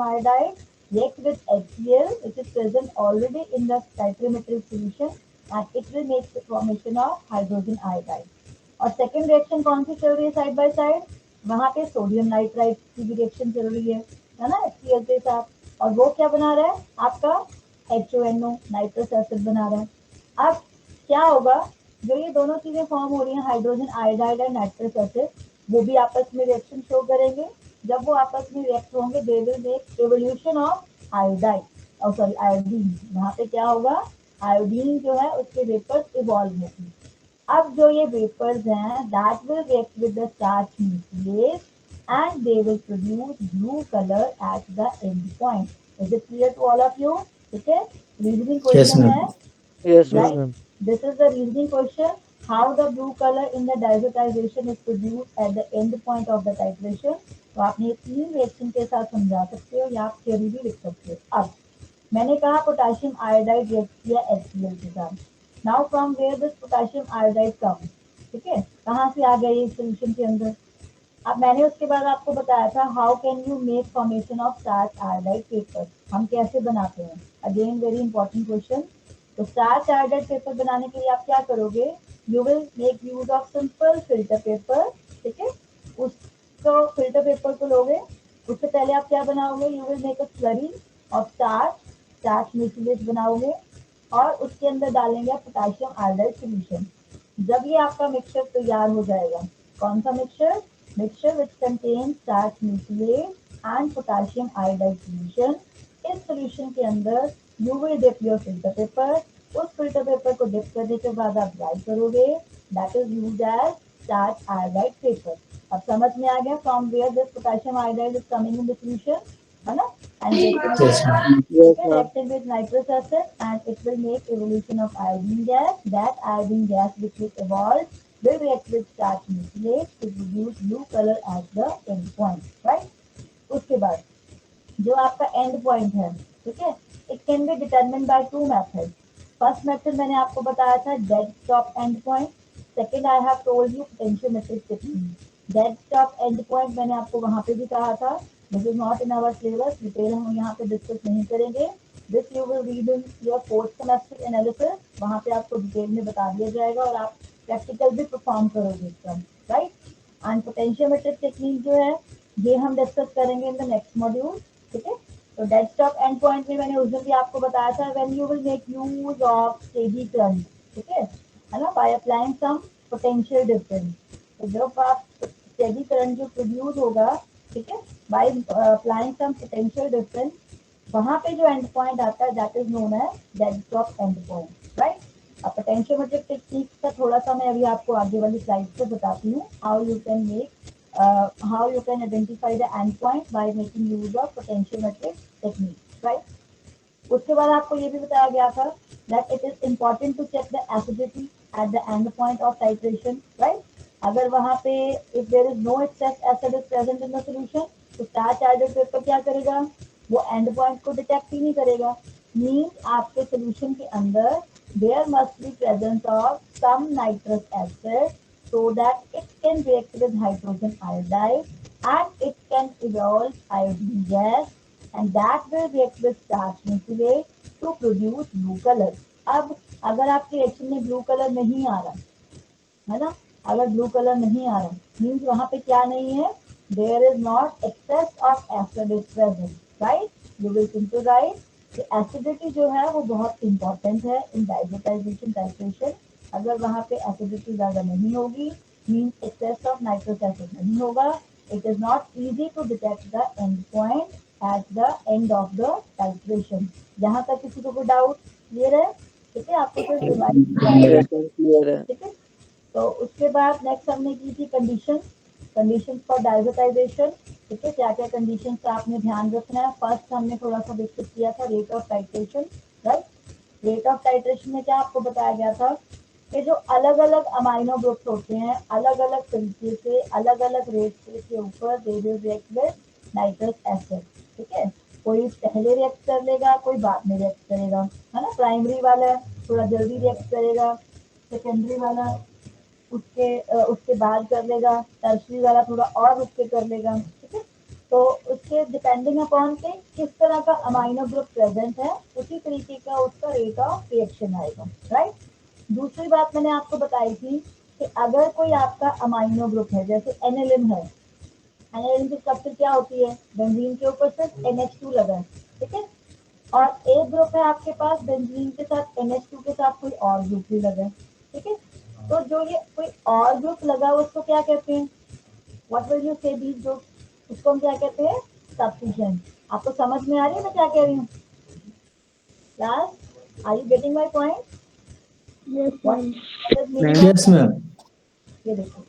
iodide react with HCl, which is present already in the titrimetric solution, and it will make the formation of hydrogen iodide. और second reaction कौन सी चल रही है side by side? वहां पे sodium nitrite की भी reaction चल रही है ना, HCl के साथ, और वो क्या बना रहा है आपका HONO, नाइट्रस एसिड बना रहा है। अब क्या होगा, जो ये दोनों चीजें फॉर्म हो रही हैं, हाइड्रोजन आयोडाइड और नाइट्रस एसिड, वो भी आपस में रिएक्शन शो करेंगे। जब वो आपस में रिएक्ट होंगे, they will make evolution of iodide, और सॉरी आयोडीन। वहां पे क्या होगा, आयोडीन जो है उसके वेपर्स इवॉल्व होंगे। अब जो ये वेपर्स हैं, that will react with the starch nucleus and they will produce blue colour at the end point. Is it clear to all of you? ठीक है, रीजनिंग Yes, क्वेश्चन है, ma'am. Yes, right? ma'am. This is the reasoning question. How the blue color in the diazotization is produced at the end point of the titration. तो आप ये तीन reaction के साथ समझा सकते हो, या आप थ्योरी भी लिख सकते हो। अब मैंने कहा पोटेशियम आयोडाइड रिएक्ट किया HCl के साथ। Now from where this potassium iodide come, ठीक है, कहाँ से आ गया ये सोल्यूशन के अंदर? अब मैंने उसके बाद आपको बताया था how can you make formation of starch iodide paper, हम कैसे बनाते हैं। Again very important question. तो स्टार्च आयोडाइड पेपर बनाने के लिए आप क्या करोगे, you will make use of simple filter paper, ठीक है। उसको फिल्टर पेपर को लोगे, उससे पहले आप क्या बनाओगे, you will make a slurry of starch, starch mucilage बनाओगे, और उसके अंदर डालेंगे आप पोटेशियम आयोडाइड सोल्यूशन। जब ये आपका मिक्सचर तैयार हो जाएगा, कौन सा mixture? Mixture which contain starch mucilage and potassium iodide solution. इस सोल्यूशन के अंदर you will dip your filter paper. उस फिल्टर पेपर को डिप करने के बाद आप ड्राई करोगे, that is used as starch iodide paper. अब समझ में आ गया from where this potassium iodide is coming in the solution, है ना? And Yes, ma'am. Yes, okay, ma'am. reacted with nitrous acid, and it will make evolution of iodine gas. That iodine gas which will evolve will react with starch nucleate to produce blue color at the end point, right? उसके बाद जो आपका and point है, ठीक है, it can be determine by two method. First method मैंने आपको बताया था dead stop end point. Second I have told you potentiometric technique. Dead stop end point मैंने आपको वहां पे भी कहा था, this is not in our syllabus, detail हम यहाँ पे डिस्कस नहीं करेंगे। This you will read in your fourth semester analysis, वहां पे आपको डिटेल में बता दिया जाएगा, और आप प्रैक्टिकल भी परफॉर्म करोगे इसका, राइट? एंड पोटेंशियोमेट्रिक टेक्निक जो है, ये हम डिस्कस करेंगे इन द नेक्स्ट मॉड्यूल, ठीक है। तो डेड स्टॉप एंड पॉइंट में मैंने उस दिन भी आपको बताया था, when you will make use of steady current, ठीक है ना, by applying some potential difference. तो जब आप स्टेडी करंट जो प्रोड्यूस होगा, ठीक है, by applying some potential difference, वहां पे जो एंड पॉइंट आता है that is known as dead stop end point, right? अब पोटेंशियोमेट्रिक टेक्निक का थोड़ा सा मैं अभी आपको आगे वाली स्लाइड पे बताती हूँ, how you can make how you can identify the endpoint by making use of potentiometric technique, right? उसके बाद आपको ये भी बताया गया था that it is important to check the acidity at the end point of titration, right? अगर वहां पे if there is no excess acid is present in the solution, तो स्टार्च आयोडाइड पेपर क्या करेगा, वो एंड पॉइंट को detect ही नहीं करेगा। मीन्स आपके सोल्यूशन के अंदर there must be presence of some nitrous acid so that it can react with hydrogen iodide and it can evolve iodine gas, and that will react with starch nucleate to produce blue color. अब अगर आपके reaction में blue colour नहीं आ रहा है ना, अगर blue colour नहीं आ रहा मीन्स वहां पे क्या नहीं है, there is not excess of acid is present, right? You will simple right acidity जो है वो बहुत इंपॉर्टेंट है इन डाइजोटाइजेशन टाइट्रेशन। अगर वहां पे एसिडिटी ज्यादा नहीं होगी, means excess of nitrous acid नहीं होगा, it is not easy to detect the end point at the end of the titration. यहाँ तक किसी को कोई डाउट क्लियर है? ठीक है, आपको सिर्फ रिवाइज किया है, Yes, ma'am. Clear है. ठीक है। तो उसके बाद नेक्स्ट हमने की थी कंडीशन, कंडीशन फॉर डायजोटाइजेशन, ठीक है, क्या क्या कंडीशन का आपने ध्यान रखना है। फर्स्ट हमने थोड़ा सा डिस्कस किया था rate of titration, right? Rate of titration में क्या आपको बताया गया था कि जो अलग अलग अमाइनो ग्रुप्स होते हैं, अलग अलग तरीके से अलग अलग रेट के ऊपर they will react with nitrous acid, ठीक है। कोई पहले रिएक्ट कर लेगा, कोई बाद में रिएक्ट करेगा, है ना। प्राइमरी वाला थोड़ा जल्दी रिएक्ट करेगा, सेकेंडरी वाला उसके बाद कर लेगा, टर्शरी वाला थोड़ा और रुक के कर लेगा, ठीक है। तो उसके डिपेंडिंग अपॉन के किस तरह का अमाइनो ग्रुप प्रेजेंट है उसी तरीके का उसका रेट ऑफ रिएक्शन आएगा, राइट। दूसरी बात मैंने आपको बताई थी कि अगर कोई आपका अमाइनो ग्रुप है, जैसे एनिलिन है, एनिलिन की स्ट्रक्चर क्या होती है, बेंजीन के ऊपर सिर्फ NH2 लगा है, ठीक है। और एक ग्रुप है आपके पास बेंजीन के साथ NH2 के साथ कोई और ग्रुप भी लगा है, ठीक है। तो जो ये कोई और ग्रुप लगा उसको क्या कहते हैं, व्हाट विल यू से दीज ग्रुप, उसको हम क्या कहते हैं, सब्स्टिट्यूशन। आपको समझ में आ रही है मैं क्या कह रही हूँ class, are you getting my point? Yes, ma'am. ये देखो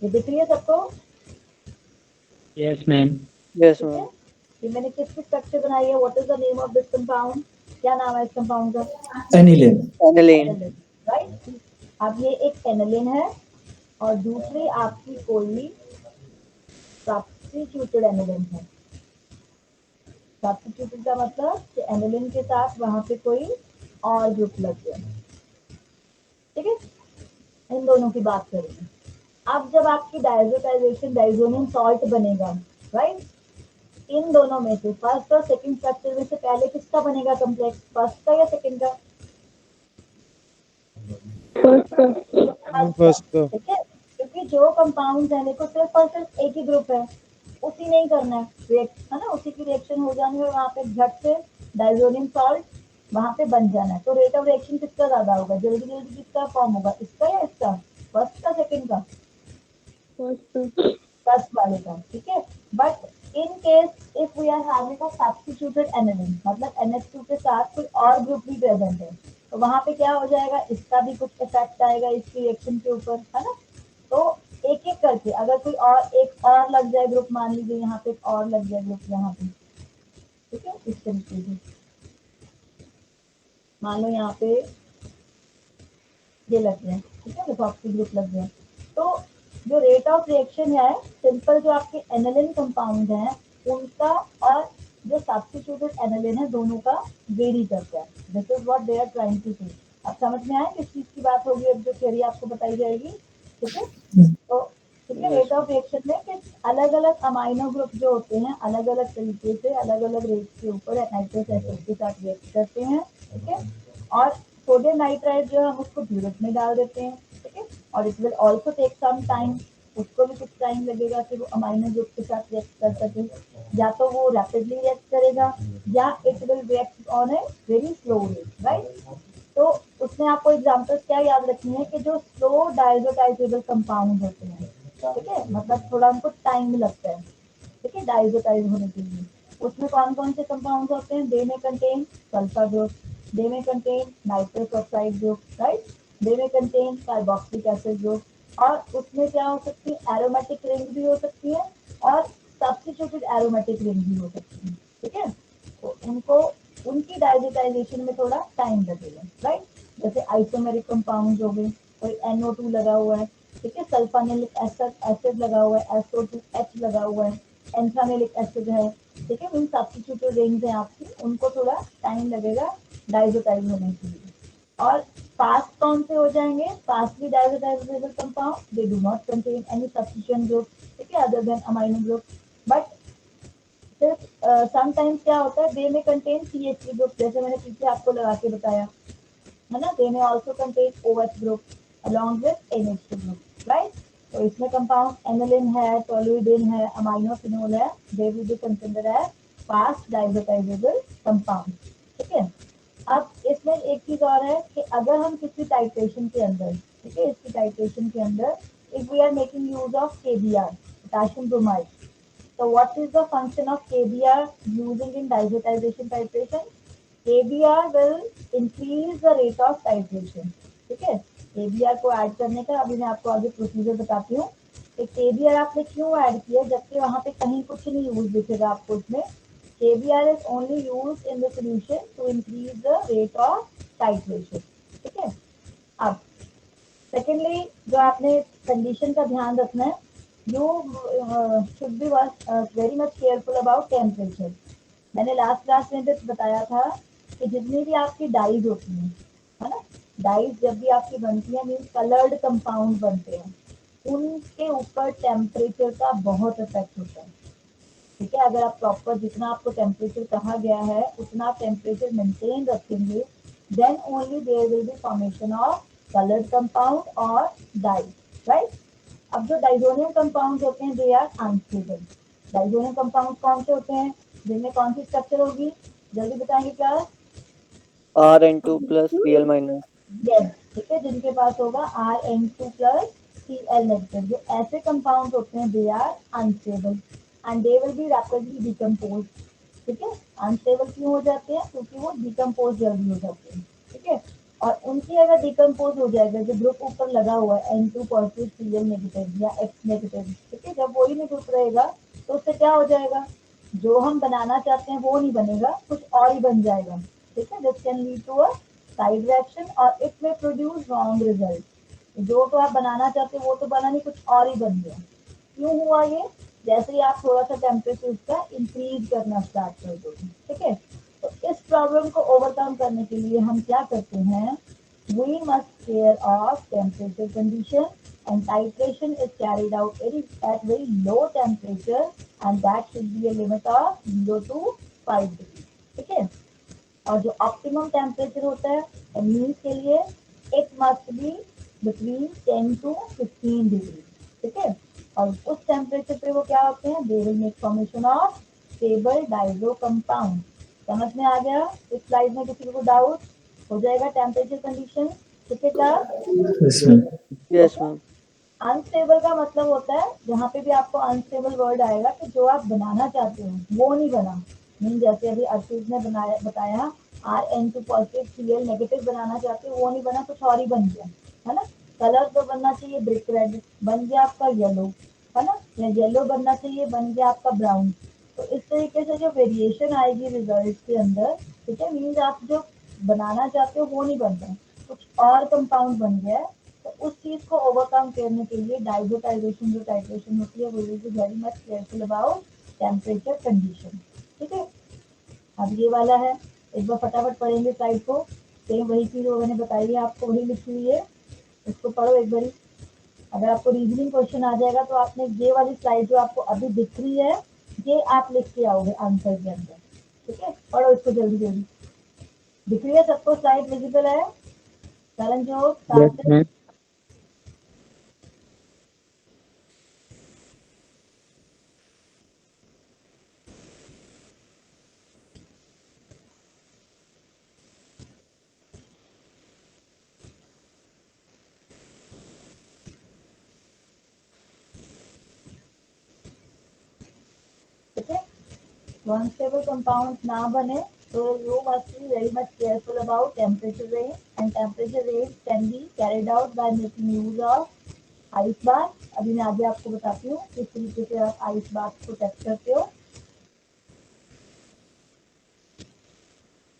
ये दिख रही है सबको? Yes, ma'am. Yes, ठीक है, ma'am. ये मैंने किसकी स्ट्रक्चर बनाई है, what is the name of this compound, क्या नाम है इस कंपाउंड का? Aniline. Aniline. राइट। अब ये एक एनिलिन है और दूसरी आपकी कोई सब्स्टिट्यूटेड एनिलिन है। सब्स्टिट्यूटेड का मतलब कि एनिलिन के साथ वहां पे कोई और ग्रुप लग गया, ठीक है। इन दोनों की बात करेंगे। अब जब आपकी डायजोटाइजेशन डाइजोनियम सॉल्ट बनेगा, राइट, इन दोनों में से फर्स्ट और सेकंड स्ट्रक्चर में से पहले किसका बनेगा कम्प्लेक्स, फर्स्ट का या सेकंड का? First का. ठीक है, क्योंकि जो कंपाउंड है देखो सिर्फ और सिर्फ एक ही ग्रुप है, उसी नहीं करना है रिएक्ट, है ना, उसी की रिएक्शन हो जानी है और वहाँ पे झट से डाइजोनियम सॉल्ट वहाँ पे बन जाना है। तो रेट ऑफ रिएक्शन किसका ज्यादा होगा, जल्दी जल्दी किसका फॉर्म होगा, इसका या इसका, फर्स्ट का सेकंड का? फर्स्ट वाले का, ठीक है। But in case if we are having a substituted aniline, मतलब NH2 के साथ कोई और ग्रुप भी प्रेजेंट है, तो वहां पे क्या हो जाएगा, इसका भी कुछ इफेक्ट आएगा इस रिएक्शन के ऊपर, है ना। तो एक एक करके अगर कोई और एक और लग जाए ग्रुप, मान लीजिए यहाँ पे एक और लग जाए ग्रुप यहाँ पे, ठीक है, इस तरीके से मान लो यहाँ पे ये लग गया, ठीक है, लिथॉक्सी ग्रुप लग गया। तो जो रेट ऑफ रिएक्शन है सिंपल जो आपके एनिलिन कंपाउंड है उनका और जो सब्स्टिट्यूटेड एनिलिन है दोनों का वेरी करता है। This is what they are trying to say. अब समझ में आया किस चीज की बात होगी, अब जो थ्योरी आपको बताई जाएगी, ठीक है। तो ठीक है, रेट ऑफ रिएक्शन में कि अलग अलग अमाइनो ग्रुप जो होते हैं अलग अलग तरीके से अलग अलग रेट के ऊपर नाइट्रस एसिड के साथ रिएक्ट करते हैं, ठीक है। और सोडियम नाइट्राइड जो हम उसको ब्यूरेट में डाल देते हैं, ठीक है। और it will also take some time, उसको भी कुछ टाइम लगेगा कि वो अमाइनो ग्रुप के साथ रिएक्ट कर सके, या तो वो रैपिडली रिएक्ट करेगा या it will react on a very slow rate, right. तो उसमें आपको एग्जांपल्स क्या याद रखनी है कि जो स्लो डायजोटाइजेबल कंपाउंड होते हैं, ठीक है, मतलब थोड़ा उनको टाइम लगता है, ठीक है, डायजोटाइज होने के लिए। उसमें कौन कौन से कंपाउंड होते हैं, दे may contain sulphur group, they may contain nitrous oxide group, right, they may contain carboxylic acid group. और उसमें क्या हो सकती है, एरोमेटिक रिंग भी हो सकती है और सब्स्टिट्यूटेड एरोमेटिक रिंग भी हो सकती है, ठीक है। तो उनको उनकी डायजोटाइजेशन में थोड़ा टाइम लगेगा, राइट। जैसे आइसोमेरिक कंपाउंड हो गए, कोई NO2 लगा हुआ है, ठीक है, सल्फानिलिक एसिड लगा हुआ है, SO2H लगा हुआ है, एंथ्रानिलिक एसिड है, ठीक है, उन सब्स्टिट्यूटेड रिंग्स हैं आपकी, उनको थोड़ा टाइम लगेगा डायजोटाइज होने के लिए। और फास्ट कौन से हो जाएंगे, fastly diazotisable compound, they do not contain any substitution group, ठीक है, other than amino group. But सिर्फ समटाइम्स क्या होता है, दे में कंटेन CH3 ग्रुप, जैसे मैंने पीछे आपको लगा के बताया, है ना, they may also contain OH group along with NH2 group, right. तो इसमें कंपाउंड एनिलिन है, टोलुइडिन है, अमाइनोफिनोल है, they will be considered as fast diazotisable compound, ठीक है। अब इसमें एक चीज और है कि अगर हम किसी टाइट्रेशन के अंदर, ठीक है, इसकी टाइट्रेशन के अंदर if we are making use of KBr, potassium bromide, so what is the function of KBr using in diazotization titration? KBr will increase the rate of titration, ठीक है। KBr को ऐड करने का अभी मैं आपको आगे प्रोसीजर बताती हूँ कि KBr आपने क्यों ऐड किया, जबकि वहां पे कहीं कुछ नहीं यूज दिखेगा आपको इसमें। KBr is only used in the solution to increase the rate of titration, ठीक है। अब सेकेंडली जो आपने कंडीशन का ध्यान रखना है, you should be very much careful about temperature. मैंने लास्ट क्लास में भी बताया था कि जितनी भी आपकी डाइज होती हैं, है ना, डाइज जब भी आपकी बनती है मीन्स कलर्ड कंपाउंड बनते हैं, उनके ऊपर टेम्परेचर का बहुत इफेक्ट होता है, ठीक है, अगर आप प्रॉपर जितना आपको टेम्परेचर कहा गया है उतना आप टेम्परेचर मेंटेन रखेंगे, then only there will be formation of coloured compound और डाई, राइट। अब जो डाइजोनियम कंपाउंड होते हैं they are unstable. Diazonium compound कौन से होते हैं, जिनमें कौन सी स्ट्रक्चर होगी, जल्दी बताएंगे क्या। Rn2 plus Cl minus. Yes, ठीक है, जिनके पास होगा Rn2 प्लस Cl नेगेटिव। जो ऐसे कंपाउंड होते हैं they are unstable and they will be rapidly decompose. ठीक है, अनस्टेबल क्यों हो जाते हैं, क्योंकि वो डिकम्पोज जल्दी हो जाते हैं। ठीक है, और उनकी अगर डिकम्पोज हो जाएगा, जो ग्रुप ऊपर लगा हुआ है N2 पॉजिटिव Cl नेगेटिव या X नेगेटिव, ठीक है, जब वही नहीं ग्रुप रहेगा तो उससे क्या हो जाएगा, जो हम बनाना चाहते हैं वो नहीं बनेगा, कुछ और ही बन जाएगा। ठीक है, this can lead to a side reaction और it may produce wrong result. जो तो आप बनाना चाहते हो वो तो बना नहीं, कुछ और ही बन गया। क्यों हुआ ये, जैसे ही आप थोड़ा सा टेम्परेचर उसका इंक्रीज करना स्टार्ट कर दोगे। ठीक है, तो इस प्रॉब्लम को ओवरकम करने के लिए हम क्या करते हैं, we must care of temperature condition and titration is carried out at very low temperature and that should be a limit of 0 to 5 degree। ठीक है, और जो ऑप्टिमम टेम्परेचर होता है एम्यून के लिए it must be between 10 to 15 degree. ठीक है, और उस टेम्परेचर पे वो क्या होते हैं, they will make formation of stable Dizo compound. समझ में आ गया, इस स्लाइड में किसी को डाउट हो जाएगा, टेम्परेचर कंडीशन। ठीक है क्या, Yes, ma'am. Yes, ma'am. Unstable का मतलब होता है जहाँ पे भी आपको अनस्टेबल वर्ड आएगा कि जो आप बनाना चाहते हो वो नहीं बना। मीन जैसे अभी अर्षित ने बनाया बताया Rn2 पॉजिटिव Cl नेगेटिव बनाना चाहते हो वो नहीं बना, कुछ और ही बन गया, है ना। कलर तो बनना चाहिए ब्रिक रेड, बन गया आपका येलो, है ना, या येलो बनना चाहिए, बन गया आपका ब्राउन। तो इस तरीके से जो वेरिएशन आएगी रिजल्ट के अंदर, ठीक है, मीन्स आप जो बनाना चाहते हो वो नहीं बन रहा, कुछ और कंपाउंड बन गया है। तो उस चीज को ओवरकम करने के लिए डाइजोटाइजेशन जो टाइट्रेशन होती है वो will be very much careful about temperature condition. ठीक है, अब ये वाला है, एक बार फटाफट पढ़ेंगे स्लाइड को, सेम वही चीज वो मैंने बताई है आपको, वही लिखी हुई है, इसको पढ़ो एक बारी। अगर आपको रीजनिंग क्वेश्चन आ जाएगा तो आपने ये वाली स्लाइड जो आपको अभी दिख रही है ये आप लिख के आओगे आंसर के अंदर। ठीक है, पढ़ो इसको जल्दी जल्दी। दिख रही है सबको, स्लाइड विजिबल है, करण जो Yes, ma'am. ठीक है, unstable compounds ना बने तो you must be very much careful about temperature range and temperature range can be carried out by making use of ice bath. अभी मैं आगे आपको बताती हूँ किस तरीके से आप आइस बाथ को टेस्ट करते हो।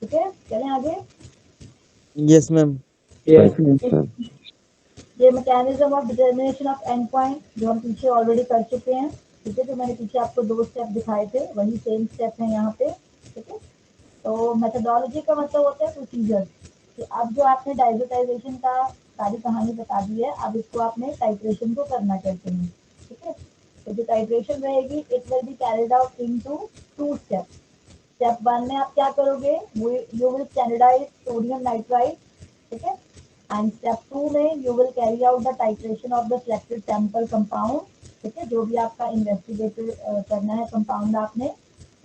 ठीक है, चलें आगे। Yes, ma'am. Yes, ma'am. ये mechanism of determination of and point जो हम पीछे ऑलरेडी कर चुके हैं। ठीक है, जो मैंने पीछे आपको 2 स्टेप दिखाए थे वही सेम स्टेप है यहाँ पे। ठीक है, तो मेथोडोलॉजी का मतलब होता है प्रोसीजर कि अब जो आपने डाइजोटाइजेशन का सारी कहानी बता दी है, अब इसको आपने टाइट्रेशन को करना कहते हैं। ठीक है, तो जो टाइट्रेशन रहेगी it will be carried out into 2 steps. Step 1 में आप क्या करोगे, you will standardise sodium nitride. ठीक है, एंड स्टेप 2 में you will carry out the titration of the selected sample compound. ठीक है, जो भी आपका इन्वेस्टिगेट करना है कंपाउंड आपने,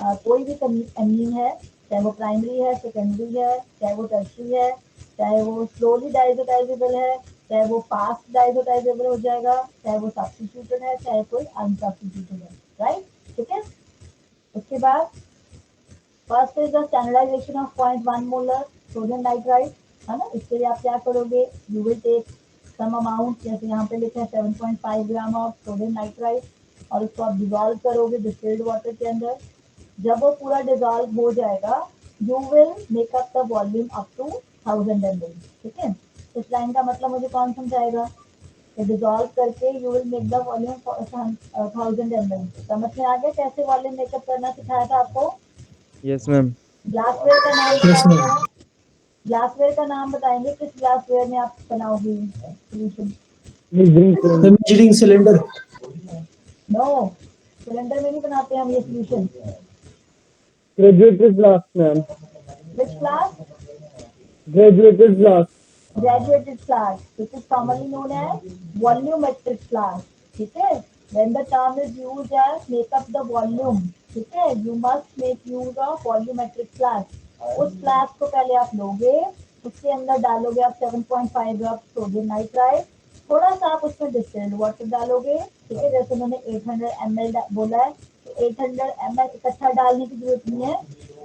कोई भी अमीन है, चाहे वो प्राइमरी है, सेकेंडरी है, चाहे वो टर्शरी है, चाहे वो स्लोली डाइजोटाइजेबल है, चाहे वो फास्ट डाइजोटाइजेबल हो जाएगा, चाहे वो सब्स्टिट्यूटेड है, चाहे कोई अनसब्स्टिट्यूटेड है, राइट। ठीक है, उसके बाद first is the standardisation of 0.1 molar sodium nitride, है ना। इसके लिए आप क्या करोगे, you will take some amount, जैसे यहाँ पे लिखा है 7.5 ग्राम ऑफ सोडियम नाइट्राइड, और उसको आप डिजोल्व करोगे डिस्टिल्ड वाटर के अंदर। जब वो पूरा डिजोल्व हो जाएगा you will make up the volume up to 1000 ml। ठीक है, इस लाइन का मतलब मुझे कौन समझाएगा, डिजोल्व करके you will make the volume 1000 ml। समझ में आ गया कैसे वॉल्यूम मेकअप करना सिखाया था आपको। Yes, ma'am. ग्लासवेयर का नाम Yes, बताओ, ma'am. ग्लासवेयर का नाम बताएंगे, किस ग्लासवेयर में आप बनाओगे solution. Please bring cylinder. Imaging cylinder. No, cylinder में नहीं बनाते हम ये solution. Graduated class, ma'am. Which class? Graduated class. Graduated class, which is commonly known as volumetric class. ठीक है, when the term is used as make up the volume, ठीक है, you must make use of volumetric class। उस class को पहले आप लोगे, उसके अंदर डालोगे आप 7.5 ग्राम सोडियम नाइट्राइड, थोड़ा सा आप उसमें डिस्टिल्ड वाटर डालोगे। ठीक है, जैसे उन्होंने 800 ml बोला है, तो 800 ml इकट्ठा डालने की जरूरत नहीं है,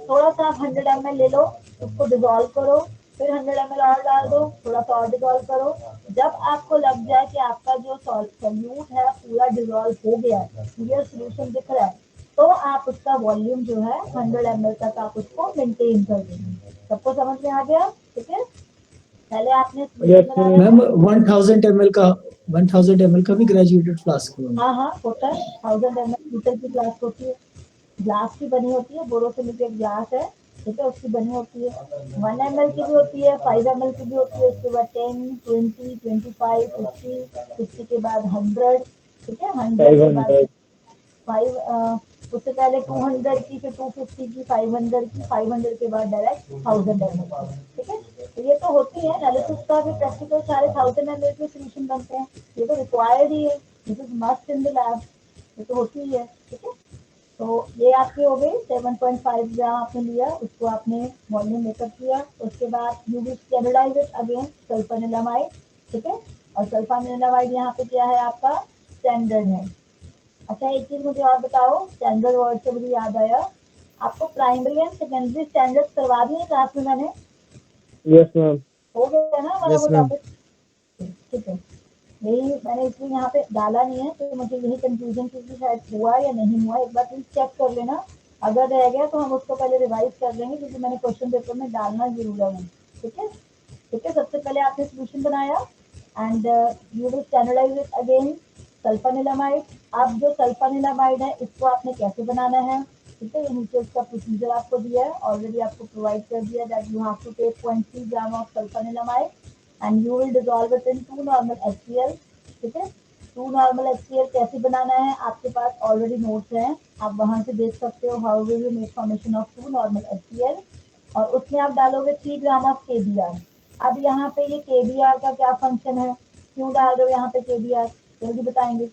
थोड़ा सा आप 100 ml ले लो, उसको डिजोल्व करो, फिर 100 ml और डाल दो, थोड़ा सा और डिजोल्व करो। जब आपको लग जाए कि आपका जो सोल्यूट है पूरा डिजोल्व हो गया है, क्लियर सोल्यूशन दिख रहा है, तो आप उसका वॉल्यूम जो है 100 ml तक आप उसको मेंटेन कर देंगे। सबको समझ में आ गया? ठीक है, पहले आपने Yes, solution बनाना ma'am. है। 1000 ml का भी ग्रेजुएटेड फ्लास्क है। हाँ हाँ होता है, 1000 ml लीटर की ग्लास होती है, ग्लास की बनी होती है, बोरोसिलिकेट ग्लास है, ठीक है, उसकी बनी होती है। 1 ml की भी होती है, 5 ml की भी होती है, उसके बाद 10, 20, 25, 50, 50 के बाद 100, ठीक है, 100 के बाद 500. 5, उससे पहले 200 की, फिर 250 की, 500 की, 500 के बाद डायरेक्ट 1000 ml। ठीक है, तो ये तो होती है एनालिसिस का भी प्रैक्टिकल, सारे 1000 ml के सोल्यूशन बनते हैं, ये तो रिक्वायर्ड ही है, this is must in the lab, ये तो होती ही है। ठीक है, तो ये आपकी हो गई 7.5 ग्राम आपने लिया, उसको आपने वॉल्यूम मेकअप किया, उसके बाद you will stabilise it again sulfanilamide. ठीक है, और सल्फानिलमाइड यहाँ पे क्या है आपका स्टैंडर्ड है। अच्छा एक चीज मुझे और बताओ, स्टैंडर्ड वर्ड से मुझे याद आया, आपको प्राइमरी एंड सेकेंडरी स्टैंडर्ड करवा दिए क्लास में मैंने? Yes, ma'am. हो गया ना हमारा वो Yes, ma'am. टॉपिक? ठीक है, यही मैंने इसलिए यहाँ पे डाला नहीं है, तो मुझे यही कंफ्यूजन थी कि शायद हुआ या नहीं हुआ, एक बार प्लीज चेक कर लेना, अगर रह गया तो हम उसको पहले रिवाइज कर लेंगे, क्योंकि मैंने क्वेश्चन पेपर में डालना जरूर है वो। ठीक है, ठीक है, सबसे पहले आपने सोल्यूशन बनाया and you will standardise it again sulphanilamide. अब जो सल्फानिलामाइड है इसको आपने कैसे बनाना है, ठीक है, ये नीचे उसका प्रोसीजर आपको दिया है, ऑलरेडी आपको प्रोवाइड कर दिया that you have to take 0.3 gram of sulphanilamide and you will dissolve it in 2 normal HCl। ठीक है, 2 normal HCl कैसे बनाना है आपके पास ऑलरेडी नोट्स हैं, आप वहां से देख सकते हो, how will you make formation of 2 normal HCl, और उसमें आप डालोगे 3 ग्राम ऑफ KBr। अब यहाँ पे ये KBr का क्या फंक्शन है, क्यों डाल रहे हो यहाँ पे KBr, जल्दी बताएंगे।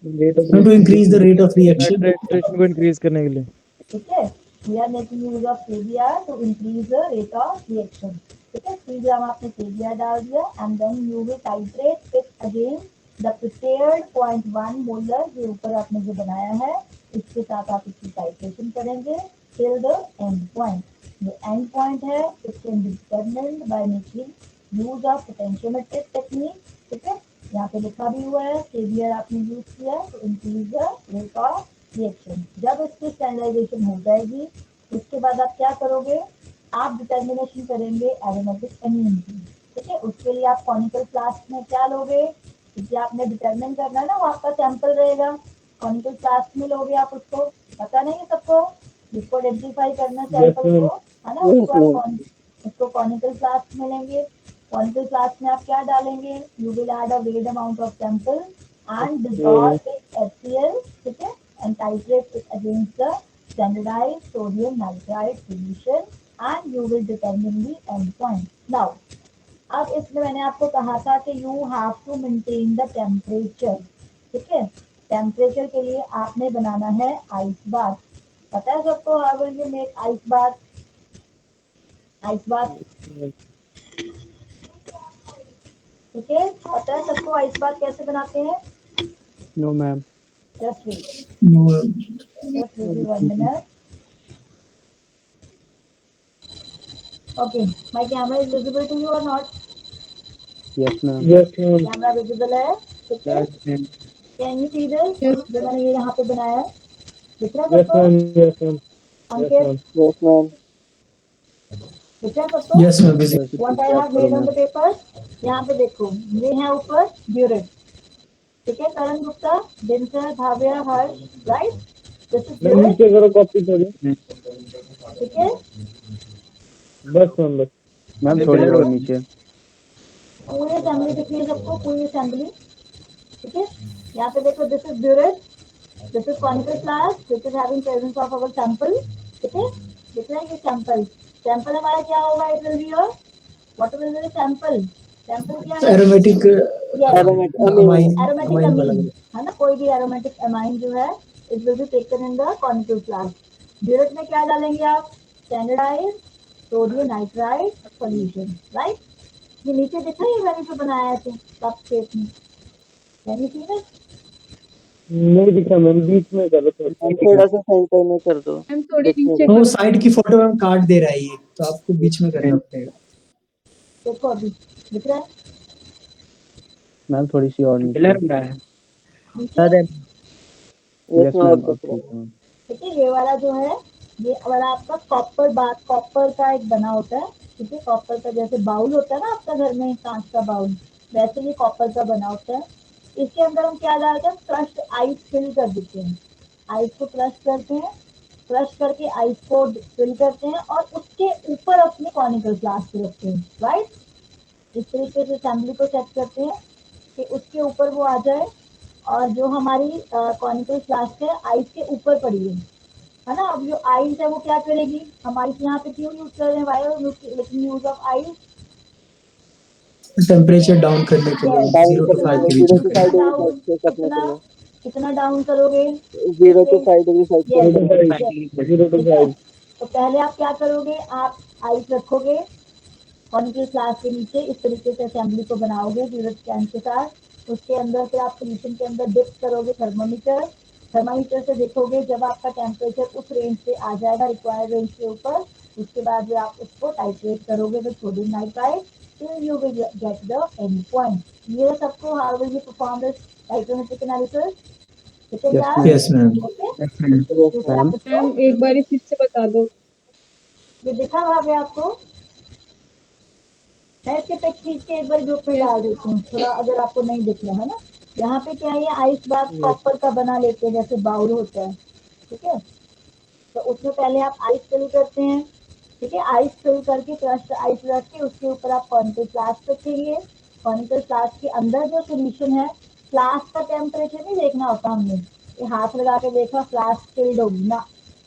Rate of To increase the rate of reaction. saturation को increase करने के लिए। ठीक है, we are making use of KBr to increase the rate of reaction. ठीक है, 3 ग्राम आपने KBr डाल दिया and then you will titrate it again the prepared 0.1 molar जो ऊपर आपने जो बनाया है, इसके साथ आप इसकी टाइट्रेशन करेंगे टिल द एंड पॉइंट। जो एंड पॉइंट है it can B determined by making use of potentiometric technique. ठीक है, यहाँ पे लिखा भी हुआ है KBr आपने यूज किया to increase the rate of reaction. जब इसकी स्टैंडर्डाइजेशन हो जाएगी उसके बाद आप क्या करोगे, आप डिटर्मिनेशन करेंगे एरोमेटिक एमीन की। ठीक है, उसके लिए आप कॉनिकल फ्लास्क में क्या लोगे, क्योंकि आपने डिटरमिन करना है ना, वो आपका सैंपल रहेगा, कॉनिकल फ्लास्क में लोगे आप उसको, पता नहीं है सबको, जिसको आइडेंटिफाई करना Yes, सैंपल ma'am. को, है ना, उसको आप उसको कॉनिकल फ्लास्क में लेंगे। कॉनिकल फ्लास्क में आप क्या डालेंगे, you will add a weighed amount of sample and dissolve it HCl, ठीक है, and titrate it against the standardized sodium nitrite solution and you will determine the end point. Now, अब इसमें मैंने आपको कहा था कि you have to maintain the temperature। ठीक है, टेम्परेचर के लिए आपने बनाना है आइस बाथ। पता है सबको how will you make ice bath? Ice bath, ठीक है, पता है सबको आइस बाथ कैसे बनाते हैं? No, ma'am. Just wait, No. just give me 1 minute. Okay, my camera is visible to you or not? Yes, ma'am. Yes, ma'am. Camera visible है, ठीक है, Yes, ma'am. Can you see this जो मैंने ये यहाँ पे बनाया है, दिख रहा है Yes, सबको? ma'am. Yes, ma'am. Yes, अंकित ma'am. Yes, ma'am. दिख रहा है सबको? Yes, ma'am. Visible. जैसे व्हाट आई पीछे आप हैव करो made on ma'am. The paper, यहाँ पे देखो, ये है ऊपर ब्यूरेट, ठीक है, करण गुप्ता, दिनकर, भाव्या, हर्ष, राइट, दिस इज मैं ब्यूरेट। नीचे करो कॉपी थोड़ी। ठीक है, बस मैम बस। मैम दिख थोड़ी रहा और है, नीचे। पूरी असेंबली दिख रही है सबको, पूरी असेंबली। ठीक है, यहाँ पे देखो, this is burette, This is conical flask which is having presence of our sample. ठीक है, दिख रहा है ये sample. Sample हमारा क्या होगा? It will be your what will be the sample? Sample क्या है? Aromatic Yes, amine aromatic amine वाला amine है ना, कोई भी aromatic amine जो है it will be taken in the conical flask. ड्यूरेट में क्या डालेंगे आप? Standardized sodium nitrite solution, right? ये नीचे दिख रहा है, मैंने जो बनाया थे कप शेप में, मैंने सी है नहीं दिख रहा मैम, बीच में करो थोड़ा सा सेंटर में कर दो। मैम थोड़ी नीचे वो करो। साइड की फोटो में काट दे रहा है ये, तो आपको बीच में करना पड़ेगा। देखो अभी दिख रहा है मैम, थोड़ी सी और नीचे। नीचे। यस इसमें और मैम, अब कुछ ठीक है मैम। ठीक है, ये वाला जो है ये वाला आपका कॉपर का एक बना होता है। ठीक है, कॉपर का जैसे बाउल होता है ना आपका घर में कांच का बाउल, वैसे ये कॉपर का बना होता है। इसके अंदर हम क्या डालते हैं? क्रश्ड आइस फिल कर देते हैं। आइस को क्रश करते हैं, क्रश करके आइस को फिल करते हैं और उसके ऊपर अपने कॉनिकल फ्लास्क रखते हैं, राइट। इस तरीके से असेंबली को सेट करते हैं कि उसके ऊपर वो आ जाए और जो हमारी कॉनिकल फ्लास्क है आइस के ऊपर पड़ी है ना। अब जो आइस है वो क्या करेगी? हम आइस यहाँ पे क्यों यूज कर रहे हैं? Why are making use of ice? Temperature down करने के लिए Yes. 0 to 5 के बीच जीरो में टू करेंगे। 5 डिग्री सेल्सियस करने के कितना लिए कितना डाउन करोगे? 0 to 5 डिग्री सेल्सियस Yes, करने yes. जीरो टू ठीक है, फाइव। तो पहले आप क्या करोगे? आप आइस रखोगे कॉनिकल फ्लास्क के नीचे, इस तरीके से असेंबली को बनाओगे ड्यूरेट कैन के साथ। उसके अंदर फिर आप सोल्यूशन के अंदर डिप करोगे थर्मामीटर। थर्मामीटर से देखोगे, जब आपका टेम्परेचर उस रेंज पे आ जाएगा रिक्वायर्ड रेंज के ऊपर, उसके बाद जो आप उसको टाइट्रेट करोगे with sodium nitrite till you will get the end point. ये सबको how will you perform this titrimetric analysis? ठीक है Yes, क्या? ma'am. Yes ma'am. ओके, के मैम। मैम एक बार फिर से बता दो। ये दिखा वहाँ पे आपको? मैं इसके पिक खींच के एक बार ग्रुप में डाल देती हूँ, थोड़ा अगर आपको नहीं दिख रहा है ना। यहाँ पे क्या है, आइस बात कॉपर का बना लेते हैं जैसे बाउल होता है। ठीक है, तो उसमें पहले आप आइस फिल करते हैं। ठीक है, आइस फिल करके क्रश्ड आइस रख के उसके ऊपर आप कॉनिकल फ्लास्क रखेंगे। कॉनिकल फ्लास्क के अंदर जो सोल्यूशन है, फ्लास्क का टेम्परेचर नहीं देखना होता हमने, ये हाथ लगा के देखा फ्लास्क फिल्ड होगी ना,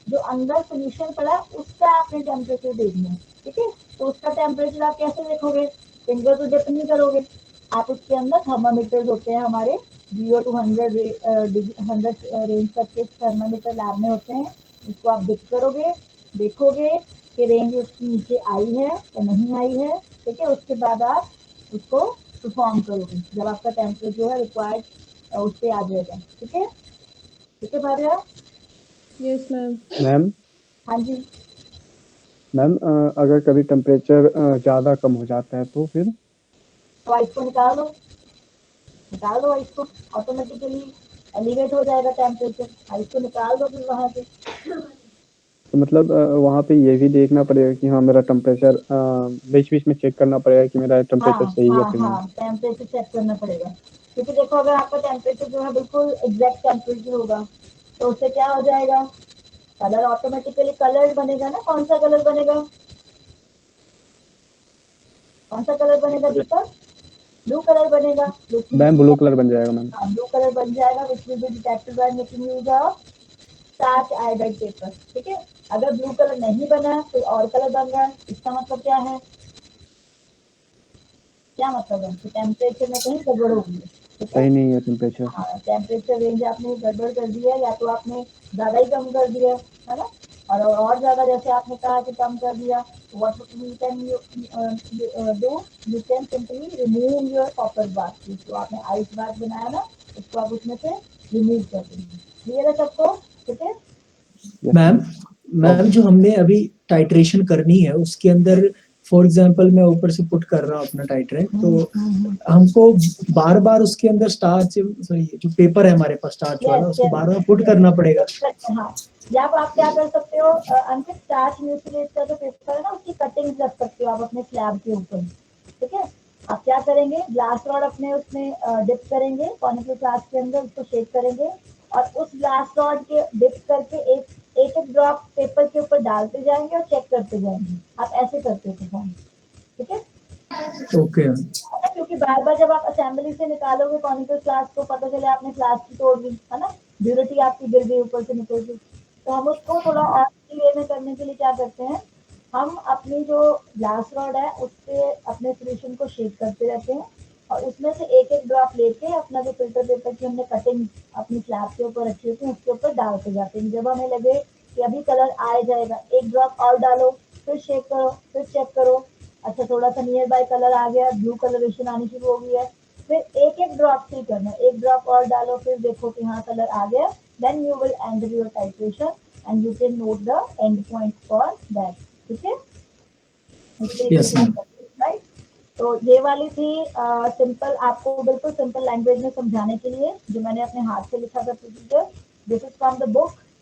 जो अंदर सोल्यूशन पड़ा उसका आपने टेम्परेचर देखना है। ठीक है, तो उसका टेम्परेचर आप कैसे देखोगे? फिंगर तो डिप नहीं करोगे आप, उसके अंदर थर्मामीटर होते हैं हमारे 0 to 100 रेंज तक के थर्मामीटर लैब में होते हैं। उसको आप डिप करोगे, देखोगे कि रेंज उसके नीचे आई है या नहीं आई है। ठीक है, उसके बाद आप उसको परफॉर्म करोगे जब आपका टेम्परेचर जो है रिक्वायर्ड उस पर आ जाएगा। ठीक है, ठीक है भार्या? Yes ma'am. मैम। हाँ जी। मैम, अगर कभी टेम्परेचर ज़्यादा कम हो जाता है तो फिर? तो आइस को निकाल दो आइस को, ऑटोमेटिकली एलिवेट हो जाएगा टेम्परेचर। आइस को निकाल दो फिर वहाँ से। तो मतलब वहाँ पे ये भी देखना पड़ेगा कि हाँ मेरा टेम्परेचर, बीच बीच में चेक करना पड़ेगा कि मेरा टेम्परेचर सही है कि नहीं। हाँ, टेम्परेचर चेक करना पड़ेगा, क्योंकि देखो अगर आपका टेम्परेचर जो है बिल्कुल एग्जैक्ट टेम्परेचर होगा तो उससे क्या हो जाएगा? कलर ऑटोमेटिकली कलर बनेगा ना। कौन सा कलर बनेगा? कौन सा कलर बनेगा दीपक? ब्लू कलर बनेगा। मैम, ब्लू कलर बन जाएगा मैम। ब्लू कलर बन जाएगा which will be detected by making use of starch iodide paper. ठीक है, अगर ब्लू कलर नहीं बना कोई और कलर बन रहा है, इसका मतलब क्या है? क्या मतलब है कि टेम्परेचर में कहीं गड़बड़ होगी। ठीक है, सही नहीं है टेम्परेचर। हाँ, टेम्परेचर रेंज आपने गड़बड़ कर दिया, या तो आपने ज़्यादा ही कम कर दिया है ना, और ज़्यादा जैसे आपने कहा कि कम कर दिया, what you can do, you can simply remove your copper bath, जो आपने आइस बाथ बनाया ना उसको आप उसमें से रिमूव कर देंगे। क्लियर है सबको? ठीक है। मैम मैम जो हमने अभी टाइट्रेशन करनी है उसके अंदर फॉर एग्जांपल मैं ऊपर से पुट कर रहा हूँ अपना टाइट्रेट, तो हमको बार बार उसके अंदर स्टार्च, सॉरी जो पेपर है हमारे पास स्टार्च वाला, उसको बार बार पुट करना पड़ेगा। हाँ, या आप क्या कर सकते हो, अंकित स्टार्च म्यूसिलेट का जो पेपर है ना उसकी कटिंग रख सकते हो आप अपने स्लैब के ऊपर। ठीक है, आप क्या करेंगे, ग्लास रॉड अपने उसमें डिप करेंगे कॉनिकल ग्लास के अंदर, उसको शेक करेंगे और उस ग्लास रॉड के डिप करके एक एक ड्रॉप पेपर के ऊपर डालते जाएंगे और चेक करते जाएंगे। आप ऐसे करते हो। ठीक है, ओके क्योंकि बार बार जब आप असेंबली से निकालोगे कॉनिकल फ्लास्क को, पता चले आपने फ्लास्क ही तोड़ दी है ना, ड्यूरिटी आपकी गिर गई ऊपर से निकल गई। तो हम उसको थोड़ा आसान वे में करने के लिए क्या करते हैं, हम अपनी जो ग्लास रॉड है उस पे अपने सोल्यूशन को शेक करते रहते हैं और उसमें से एक एक ड्रॉप लेके अपना जो फिल्टर पेपर की हमने कटिंग अपनी स्लैब के ऊपर रखी होती है उसके ऊपर डालते जाते हैं। जब हमें लगे कि अभी कलर आ जाएगा, एक ड्रॉप और डालो, फिर शेक करो, फिर चेक करो, अच्छा थोड़ा सा नियर बाय कलर आ गया, ब्लू कलरेशन आनी शुरू हो गई है, फिर एक एक ड्रॉप से करना है, एक ड्रॉप और डालो, फिर देखो कि हाँ कलर आ गया, then you will end your titration and you can note the end point for that. ठीक है, इस तरीके Yes, से आप ma'am. करते हैं, राइट। तो ये वाली थी सिंपल, आपको बिल्कुल सिंपल लैंग्वेज में समझाने के लिए जो मैंने अपने हाथ से लिखा था procedure. This is from the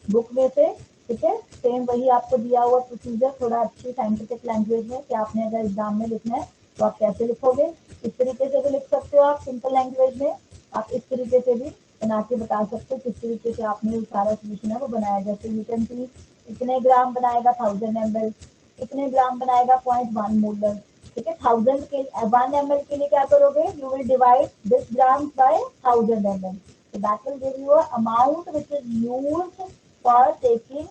book में से। ठीक है, सेम वही आपको दिया हुआ प्रोसीजर थोड़ा अच्छी साइंटिफिक लैंग्वेज में कि आपने अगर एग्जाम में लिखना है तो आप कैसे लिखोगे। इस तरीके से भी लिख सकते हो आप सिंपल लैंग्वेज में, आप इस तरीके से भी बना के बता सकते हो किस तरीके से आपने जो सारा सोल्यूशन है वो बनाया। जैसे यू कैन सी इतने ग्राम बनाएगा 1000 ml, इतने ग्राम बनाएगा 0.1 मोलर। ठीक है, 1000 के 1 ml के लिए क्या करोगे, you will divide this gram bye 1000 ml, so that will give you a amount which is used for taking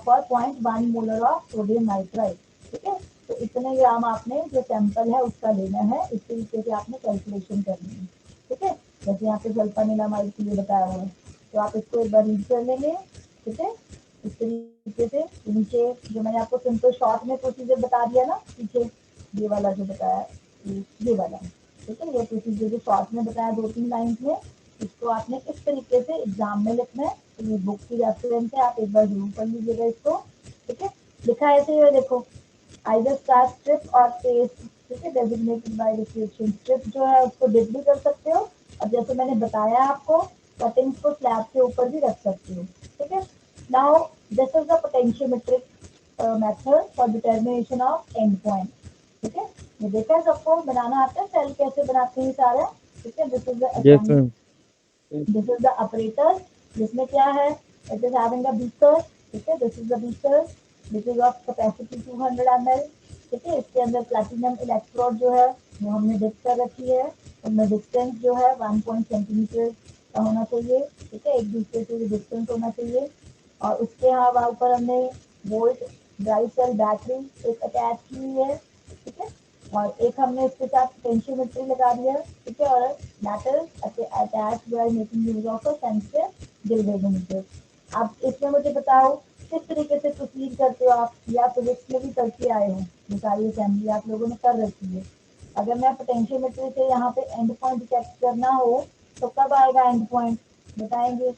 for 0.1 molar of sodium nitrite। ठीक है, तो इतने ग्राम आपने जो सैंपल है उसका लेना है, इस तरीके से आपने कैलकुलेशन करनी है। ठीक है, जैसे यहाँ पे सल्फानिलामाइड के लिए बताया हुआ है, तो आप इसको एक बार रीड कर लेंगे। ठीक है, इस तरीके से नीचे जो मैंने आपको सिंपल शॉर्ट में प्रोसीजर बता दिया ना, पीछे ये वाला जो बताया, ये वाला। ठीक है, ये प्रोसीजर जो शॉर्ट में बताया 2-3 लाइन में, इसको आपने किस तरीके से एग्जाम में लिखना है, तो ये बुक की रेफरेंस है, आप एक बार जरूर पढ़ लीजिएगा इसको। ठीक है, लिखा ऐसे ही है, देखो आइदर स्टार स्ट्रिप और पेस्ट। ठीक है, डेजिग्नेटेड बाय रिस्ट्रिक्शन। स्ट्रिप जो है उसको डिप भी कर सकते हो, और जैसे मैंने बताया आपको कटिंग्स को स्लैब के ऊपर भी रख सकते हो। ठीक है, now this is the potentiometric method for determination of and point. ठीक है, ये देखा है सबको बनाना आता है, सेल कैसे बनाते हैं सारा। ठीक है, this is the yes assembly, ma'am. This is the operator, जिसमें क्या है, it is having a beaker. ठीक है, this is the beaker, this is of capacity 200 ml। ठीक है, इसके अंदर प्लैटिनम इलेक्ट्रोड जो है वो हमने डिप कर रखी है, उनमें डिस्टेंस जो है 1 सेंटीमीटर का होना चाहिए। ठीक है, एक दूसरे से डिस्टेंस होना चाहिए, और उसके हवा ऊपर हमने वोल्ट ड्राई सेल बैटरी एक अटैच की हुई है। ठीक है, और एक हमने इसके साथ पोटेंशियोमेट्री लगा दिया। ठीक है, और that is attach by making use of a sensitive galvanometer. अब इसमें मुझे बताओ किस तरीके से प्रोसीड करते हो आप, या फिजिक्स में भी करके आए हो, ये सारी असेंबली आप लोगों ने कर रखी है। अगर मैं पोटेंशियोमेट्री से यहाँ पे एंड पॉइंट डिटेक्ट करना हो तो कब आएगा एंड पॉइंट, बताएंगे।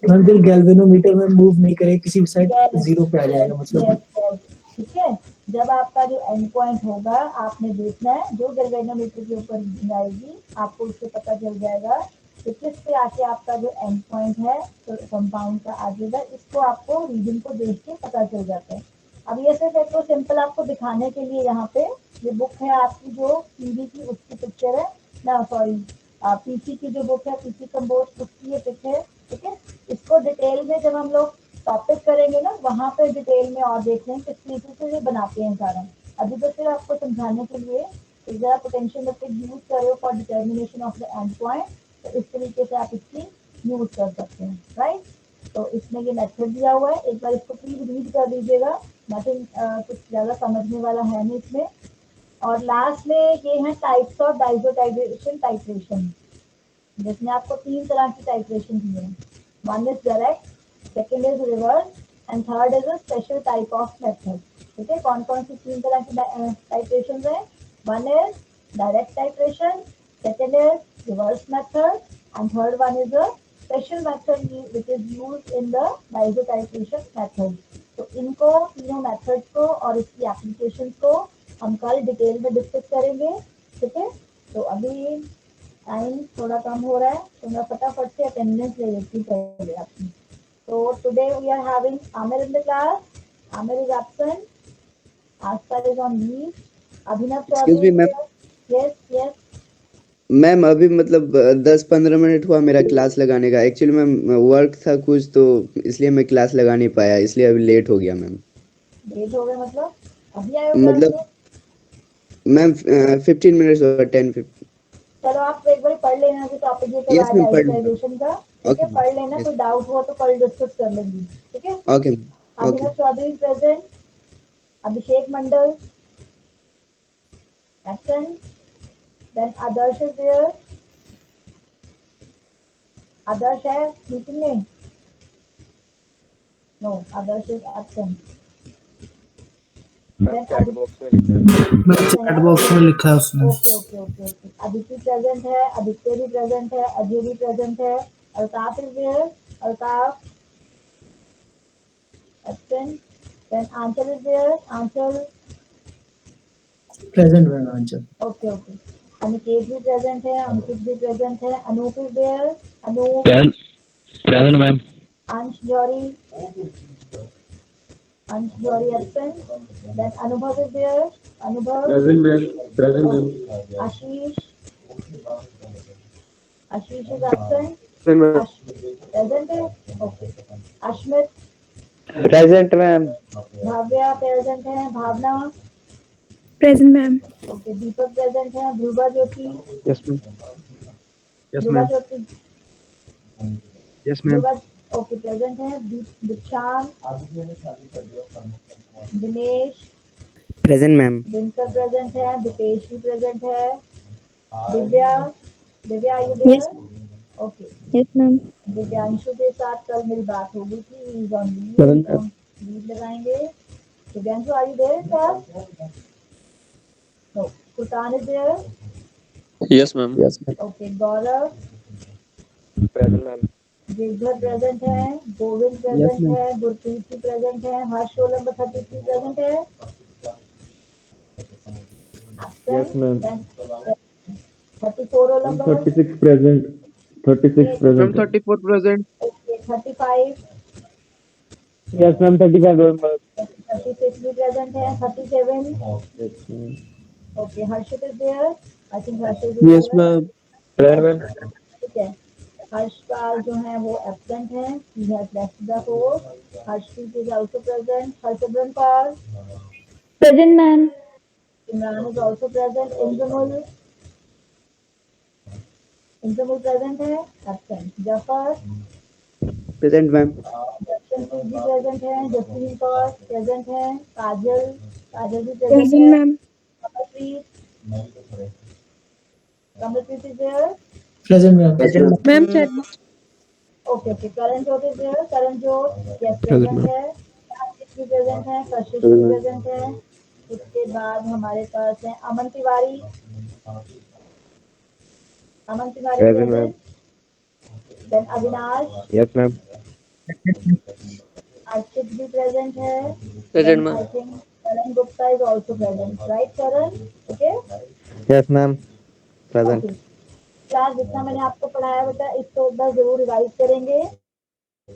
मैम जब गैल्वेनोमीटर में मूव नहीं करे किसी भी साइड यस जीरो पे आ यस जाएगा मतलब। Yes yes. ठीक है, जब आपका जो एंड पॉइंट होगा आपने देखना है, जो गैल्वेनोमीटर के ऊपर रीडिंग आएगी आपको उससे पता चल जाएगा कि किस पे आके आपका जो एंड पॉइंट है तो कंपाउंड का आ जाएगा। इसको आपको रीडिंग को देख के पता चल जाता है। अब ये सिर्फ एक तो सिंपल आपको दिखाने के लिए यहाँ पे ये बुक है आपकी जो पीडी की उसकी पिक्चर है ना, सॉरी पीसी की जो बुक है, पीसी कंपोज उसकी ये पिक है। ठीक है, इसको डिटेल में जब हम लोग टॉपिक करेंगे ना वहाँ पे डिटेल में और देख लें किस तरीके से ये बनाते हैं सारा। अभी तो सिर्फ आपको समझाने के लिए जरा पोटेंशियोमेट्रिक यूज करो for determination of the end point, तो इस तरीके से आप इसकी यूज कर सकते हैं, राइट। तो इसमें ये मेथड दिया हुआ है, एक बार इसको प्लीज रीड कर लीजिएगा, नथिंग कुछ ज़्यादा समझने वाला है नहीं इसमें। और लास्ट में ये है टाइप्स ऑफ डाइजोटाइजेशन टाइट्रेशन, जिसमें आपको 3 तरह की टाइट्रेशन दी है। One is direct, second is reverse, and third is a special type of method. ठीक है, कौन कौन सी 3 तरह की टाइट्रेशन है, one is direct titration, second is reverse method, and third one is a special method which is use in the diazotitration method. तो इनको तीनों मेथड्स को और इसकी एप्लीकेशन को हम कल डिटेल में डिस्कस करेंगे। ठीक है, तो अभी टाइम थोड़ा कम हो रहा है तो मैं फटाफट से अटेंडेंस ले लेती हूँ पहले आपकी। तो today we are having Aamir in the class, Aamir is absent, Aastha is on leave, Abhinav excuse Chaudhary me ma'am, yes yes. Ma'am अभी मतलब 10-15 मिनट हुआ मेरा क्लास लगाने का। एक्चुअली मैम वर्क था कुछ तो इसलिए मैं क्लास लगा नहीं पाया, इसलिए अभी लेट हो गया मैम। लेट हो गए मतलब अभी आए हो क्लास मतलब में? मैम 15 मिनट्स और 10-15 चलो आप एक बार पढ़ लेना कि टॉपिक ये Yes, करवाया ma'am, पढ़ लूंगा। डाइजेशन का, ठीक है? Okay, पढ़ लेना, yes, कोई डाउट हुआ तो कल डिस्कस कर लेंगे, ठीक है? okay, ma'am. Okay. Abhinav Chaudhary present, Abhishek Mandal absent, then Adarsh is there, Adarsh है मीटिंग में? No, Adarsh is absent. Then chat box में लिखा है। चैट बॉक्स में लिखा है उसने। Okay okay okay okay. Aditi present है, आदित्य भी प्रेजेंट है, अजय भी प्रेजेंट है, Altaf is there, Altaf absent, then Aanchal is there, Aanchal present ma'am answer. Okay okay. Aniket भी प्रेजेंट है, अंकित भी प्रेजेंट है, Anoop is there, Anoop, present ma'am. Ansh Jauri, Ansh Jauri absent, then Anubhav is there, Anubhav present ma'am. Ashish, Ashish is absent, present है, okay. Ashmit, present ma'am. Bhavya present है, Bhavna present ma'am. Okay, Deepak present है, Dhruva Jyoti, yes ma'am. Yes Dhruva ma'am. Jyoti, yes ma'am. Dhruva okay present है, Dikshant, Dinesh, Present, ma'am. Dinkar present है, दीपेश भी present है, Divya, Divya are you there? Yes. Okay. Yes ma'am. Divyanshu के साथ कल मेरी बात होगी कि Present, लीड लगाएंगे। Divyanshu are you there class? No. Sultan is there? Yes ma'am. Yes ma'am. Okay. Gaurav, present ma'am. Girdhar present है, गोविंद प्रेजेंट ma'am. है, गुरप्रीत भी प्रेजेंट है, हर्ष रोल नंबर 33 प्रेजेंट है। Yes, ma'am. 34 roll number, 36 present. 36 present. 34 present. Okay 35, Yes, ma'am. 35 roll number. 36 भी present है, 37 Yes, ma'am. Okay. Harshit is there? I think Harshit is Yes, ma'am. Present. ठीक है। हर्ष पाल जो है वो एब्सेंट है, he has left the course. Harshit is also present, Harshvardhan Pal, present ma'am. Imran is also present, Inzamul, Inzamul present है, absent. Zafar, Present, ma'am. Jaspreet भी प्रेजेंट है, जसमीन कौर प्रेजेंट है, काजल, काजल भी प्रेजेंट प्रेजेंट है, ma'am. Kamalpreet, Kamalpreet is there? Present ma'am. Ma'am chat box. Okay okay. Karanjot is there? करण जोत yes Present, present ma'am. है, आशीष भी present है, कशिश भी प्रेजेंट है। उसके बाद हमारे पास है Aman Tiwari, Aman Tiwari Present, ma'am. Present, then Avinash, Yes, ma'am. Archit भी प्रेजेंट है, Present, ma'am. I think Karan Gupta is also present, right Karan? Okay Yes, ma'am. Present. Class जितना मैंने आपको पढ़ाया बेटा इसको एक बार जरूर रिवाइज करेंगे,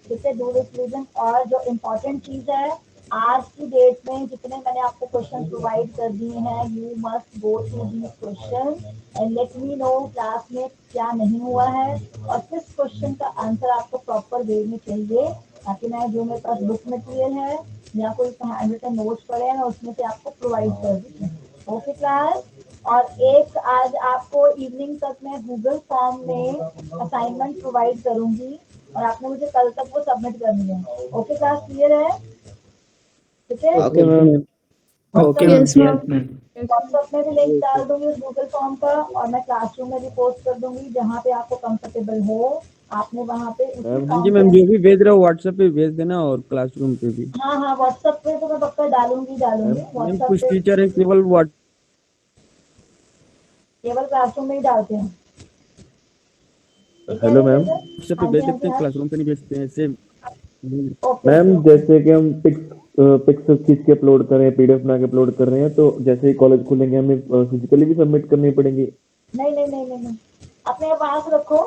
ठीक है? Do this reason. और जो इम्पोर्टेंट चीज है, आज की डेट में जितने मैंने आपको क्वेश्चन प्रोवाइड कर दिए हैं, you must go through these question and let me know class में क्या नहीं हुआ है और किस क्वेश्चन का आंसर आपको प्रॉपर वे में चाहिए, ताकि मैं जो मेरे पास बुक मटेरियल है या कोई हैंड रिटन नोट्स पड़े हैं उसमें से आपको प्रोवाइड कर दूँ। Okay class? और एक आज आपको इवनिंग तक मैं गूगल फॉर्म में असाइनमेंट प्रोवाइड करूंगी और आपने मुझे कल तक वो सबमिट करनी है। ओके क्लास क्लियर है? ठीक है? Okay, ma'am. Okay Yes, ma'am. ma'am. WhatsApp में भी लिंक डाल दूंगी उस गूगल फॉर्म का और मैं क्लासरूम में भी पोस्ट कर दूंगी, जहाँ पे आपको कंफर्टेबल हो आपने वहाँ पे उसी हाँ जी फॉर्म मैम, पे। जो भी भेज रहा हूँ व्हाट्सएप पे भेज देना और क्लासरूम पे भी। हाँ हाँ व्हाट्सएप पे तो मैं पक्का डालूंगी मैम व्हाट्सएप कुछ पे टीचर है केवल व्हाट्सएप केवल क्लासरूम में ही डालते हैं। ठीक है हेलो मैम। निकेतन? पे हाँ भेज जी हाँ सकते जी हैं, हाँ। क्लासरूम पे नहीं भेजते हैं ऐसे। ओके मैम ओके जैसे कि हम पिक्स खींच के अपलोड कर रहे हैं, पीडीएफ बना के अपलोड कर रहे हैं, तो जैसे ही कॉलेज खुलेंगे हमें फिजिकली भी सबमिट करनी पड़ेंगी? नहीं नहीं नहीं नहीं नहीं, अपने पास रखो,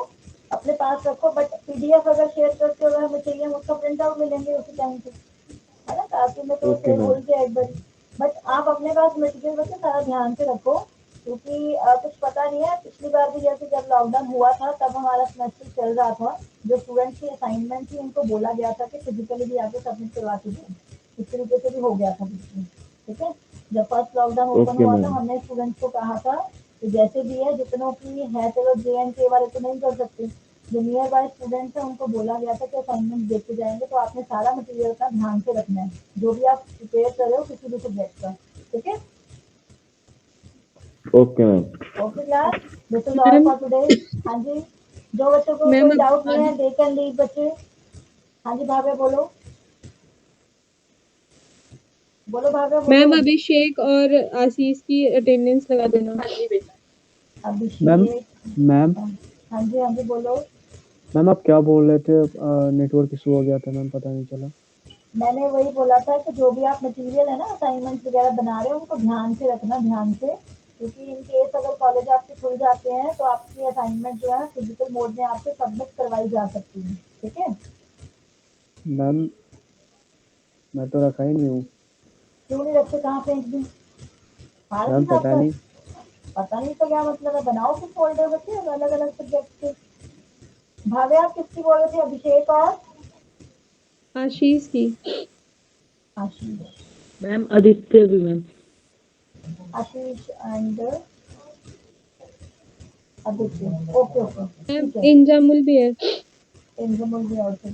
अपने पास रखो, बट पीडीएफ अगर शेयर करते हो हमें चाहिए, हम उसका प्रिंट आउट ले लेंगे उसी टाइम पे, है ना? क्लासरूम में तो ओके सेव हो मैम। ही जाए एक बार। बट आप अपने पास मटेरियल बच्चे सारा ध्यान से रखो, क्योंकि कुछ पता नहीं है, पिछली बार भी जैसे जब लॉकडाउन हुआ था तब हमारा सेमेस्टर चल रहा था, जो स्टूडेंट्स की असाइनमेंट थी उनको बोला गया था कि फिजिकली भी आके सबमिट करवा के दें, इस तरीके से भी हो गया था बीच में, ठीक है? जब फर्स्ट लॉकडाउन ओपन ओके हुआ था मैम। हमने स्टूडेंट्स को कहा था तो जैसे भी है, जितनों की है, चलो JNK वाले तो नहीं कर सकते, जो नियर बाय स्टूडेंट्स है उनको बोला गया था कि असाइनमेंट देते जाएंगे, तो आपने सारा मटेरियल का ध्यान से रखना है, जो भी आप प्रिपेयर कर रहे हो किसी भी सब्जेक्ट का, ठीक है? Okay ma'am. Okay class, this is all for today. हाँ जी, जो बच्चों को मैम, कोई डाउट नहीं है, दे कैन लीव बच्चे। हाँ जी भाभी बोलो, बोलो भाभी मैम बोलो। अभिषेक और आशीष की अटेंडेंस लगा देना। अभिषेक, मैम हाँ जी बोलो। मैम आप क्या बोल रहे थे? नेटवर्क इशू हो गया था मैम, पता नहीं चला। मैंने वही बोला था कि जो भी आप मटेरियल है ना असाइनमेंट वगैरह बना रहे हो उनको ध्यान से रखना, ध्यान से, क्योंकि इन केस अगर कॉलेज आपके खुल जाते हैं तो आपकी असाइनमेंट जो है फिजिकल मोड में आपसे सबमिट करवाई जा सकती है, ठीक है? मैम मैं तो रखा ही नहीं हूँ क्यों नहीं रखते, कहाँ फेंक दी? फाड़ दी मैम, साफ पता कर? नहीं। पता नहीं तो क्या मतलब है, बनाओ फिर फोल्डर बच्चे अलग अलग सब्जेक्ट के। भावे आप किसकी बोल रहे थे, अभिषेक और आशीष की। आशीष? मैम आदित्य भी ma'am. Ashish and Aditya, okay okay ma'am ठीक है। इंजामुल भी है। इंजमल भी आउट